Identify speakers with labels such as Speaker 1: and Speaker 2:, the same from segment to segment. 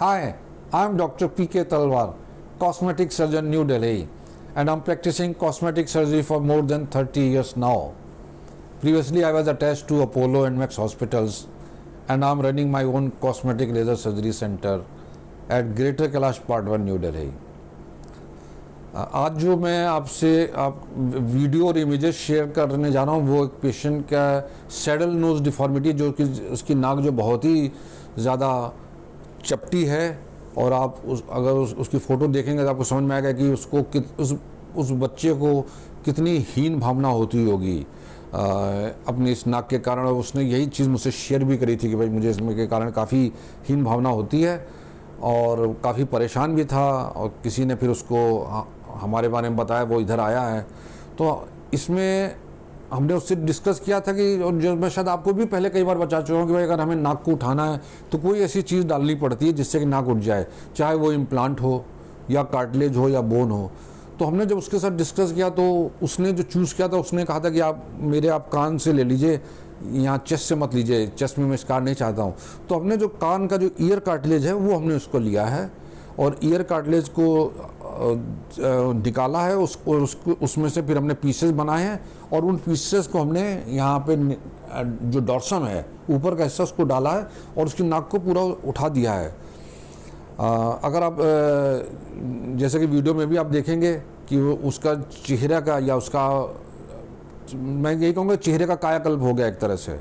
Speaker 1: Hi, I'm Dr. P.K. Talwar, cosmetic surgeon, New Delhi, and I'm practicing cosmetic surgery for more than 30 years now. Previously, I was attached to Apollo and Max hospitals, and I'm running my own cosmetic laser surgery center at Greater Kailash Part 1, New Delhi. आज जो मैं आपसे video और images share करने जा रहा हूँ वो एक पेशेंट का सैडल नोज डिफॉर्मिटी, जो कि उसकी नाक जो बहुत ही ज़्यादा चपटी है, और आप अगर उसकी फ़ोटो देखेंगे तो आपको समझ में आएगा कि उसको उस बच्चे को कितनी हीन भावना होती होगी अपनी इस नाक के कारण। और उसने यही चीज़ मुझसे शेयर भी करी थी कि भाई मुझे इसमें के कारण काफ़ी हीन भावना होती है, और काफ़ी परेशान भी था। और किसी ने फिर उसको हमारे बारे में बताया, वो इधर आया है। तो इसमें हमने उससे डिस्कस किया था कि, और जो मैं शायद आपको भी पहले कई बार बता चुका हूँ कि भाई अगर हमें नाक को उठाना है तो कोई ऐसी चीज़ डालनी पड़ती है जिससे कि नाक उठ जाए, चाहे वो इम्प्लांट हो या कार्टिलेज हो या बोन हो। तो हमने जब उसके साथ डिस्कस किया तो उसने जो चूज़ किया था, उसने कहा था कि आप कान से ले लीजिए, यहाँ चेस्ट से मत लीजिए, चेस्ट में मैं स्कार नहीं चाहता हूँ। तो हमने जो कान का जो ईयर कार्टिलेज है वो हमने उसको लिया है, और ईयर कार्टिलेज को निकाला है उसमें से फिर हमने पीसेस बनाए हैं, और उन पीसेस को हमने यहाँ पे जो डॉर्सम है ऊपर का हिस्सा उसको डाला है और उसकी नाक को पूरा उठा दिया है। अगर आप जैसे कि वीडियो में भी आप देखेंगे कि वो उसका चेहरा का, या उसका, मैं यही कहूँगा चेहरे का कायाकल्प हो गया एक तरह से,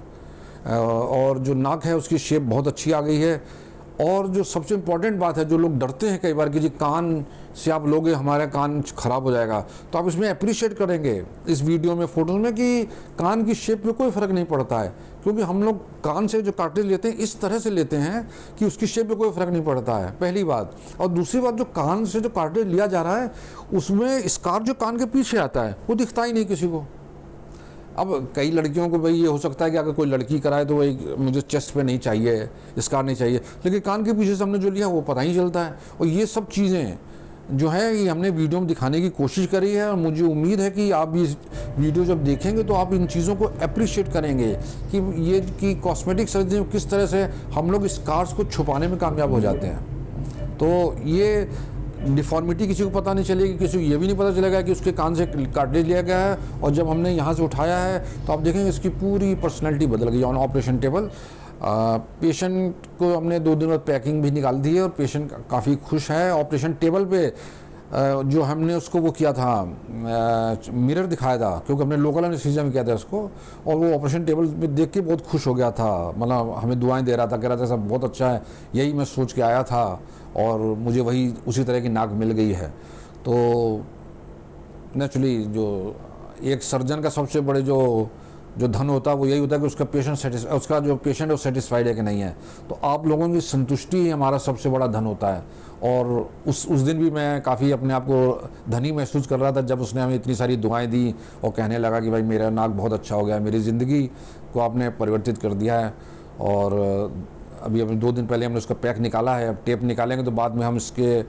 Speaker 1: और जो नाक है उसकी शेप बहुत अच्छी आ गई है। और जो सबसे इम्पॉर्टेंट बात है, जो लोग डरते हैं कई बार कि जी कान से आप लोगे हमारा कान ख़राब हो जाएगा, तो आप इसमें अप्रिशिएट करेंगे इस वीडियो में, फोटोज़ में, कि कान की शेप में कोई फ़र्क नहीं पड़ता है। क्योंकि हम लोग कान से जो कार्टिलेज लेते हैं इस तरह से लेते हैं कि उसकी शेप में कोई फ़र्क नहीं पड़ता है, पहली बात। और दूसरी बात, जो कान से जो कार्टिलेज लिया जा रहा है उसमें स्कार जो कान के पीछे आता है वो दिखता ही नहीं किसी को। अब कई लड़कियों को भाई ये हो सकता है कि अगर कोई लड़की कराए तो वही मुझे चेस्ट पे नहीं चाहिए, स्कार नहीं चाहिए, लेकिन कान के पीछे से हमने जो लिया वो पता ही चलता है। और ये सब चीज़ें जो है ये हमने वीडियो में दिखाने की कोशिश करी है, और मुझे उम्मीद है कि आप इस वीडियो जब देखेंगे तो आप इन चीज़ों को अप्रिशिएट करेंगे कि ये कि कॉस्मेटिक सर्जरी में किस तरह से हम लोग स्कार्स को छुपाने में कामयाब हो जाते हैं। तो ये डिफॉर्मिटी किसी को पता नहीं चलेगी, किसी को ये भी नहीं पता चलेगा कि उसके कान से कार्टिलेज लिया गया है, और जब हमने यहाँ से उठाया है तो आप देखेंगे इसकी पूरी पर्सनैलिटी बदल गई ऑन ऑपरेशन टेबल। पेशेंट को हमने 2 दिन बाद पैकिंग भी निकाल दी है, और पेशेंट काफ़ी खुश है। ऑपरेशन टेबल पे जो हमने उसको वो किया था, मिरर दिखाया था, क्योंकि हमने लोकल एनेस्थीसिया में किया था उसको, और वो ऑपरेशन टेबल में देख के बहुत खुश हो गया था। मतलब हमें दुआएं दे रहा था, कह रहा था सब बहुत अच्छा है, यही मैं सोच के आया था, और मुझे वही उसी तरह की नाक मिल गई है। तो नेचुरली जो एक सर्जन का सबसे बड़े जो धन होता है वो यही होता है कि उसका जो पेशेंट है वो सेटिस्फाइड है कि नहीं है। तो आप लोगों की संतुष्टि ही हमारा सबसे बड़ा धन होता है। और उस दिन भी मैं काफ़ी अपने आप को धनी महसूस कर रहा था जब उसने हमें इतनी सारी दुआएं दी और कहने लगा कि भाई मेरा नाक बहुत अच्छा हो गया, मेरी ज़िंदगी को आपने परिवर्तित कर दिया है। और अभी 2 दिन पहले हमने उसका पैक निकाला है, अब टेप निकालेंगे तो बाद में हम इसके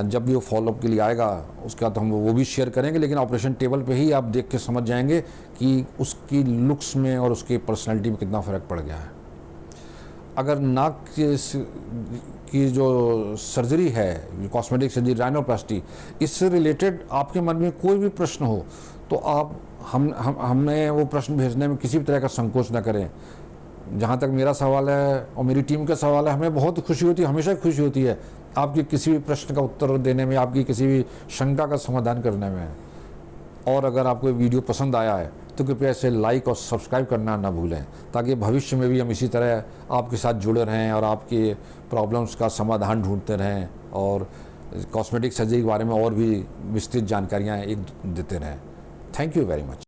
Speaker 1: जब भी वो फॉलोअप के लिए आएगा उसके बाद हम वो भी शेयर करेंगे। लेकिन ऑपरेशन टेबल पे ही आप देख के समझ जाएंगे कि उसकी लुक्स में और उसकी पर्सनैलिटी में कितना फ़र्क पड़ गया है। अगर नाक की जो सर्जरी है, कॉस्मेटिक सर्जरी, राइनोप्लास्टी, इससे रिलेटेड आपके मन में कोई भी प्रश्न हो तो आप हमें वो प्रश्न भेजने में किसी भी तरह का संकोच न करें। जहाँ तक मेरा सवाल है और मेरी टीम का सवाल है, हमें बहुत खुशी होती है, हमेशा खुशी होती है आपके किसी भी प्रश्न का उत्तर देने में, आपकी किसी भी शंका का समाधान करने में। और अगर आपको वीडियो पसंद आया है तो कृपया इसे लाइक और सब्सक्राइब करना ना भूलें, ताकि भविष्य में भी हम इसी तरह आपके साथ जुड़े रहें और आपके प्रॉब्लम्स का समाधान ढूंढते रहें, और कॉस्मेटिक सर्जरी के बारे में और भी विस्तृत जानकारियाँ देते रहें। Thank you very much.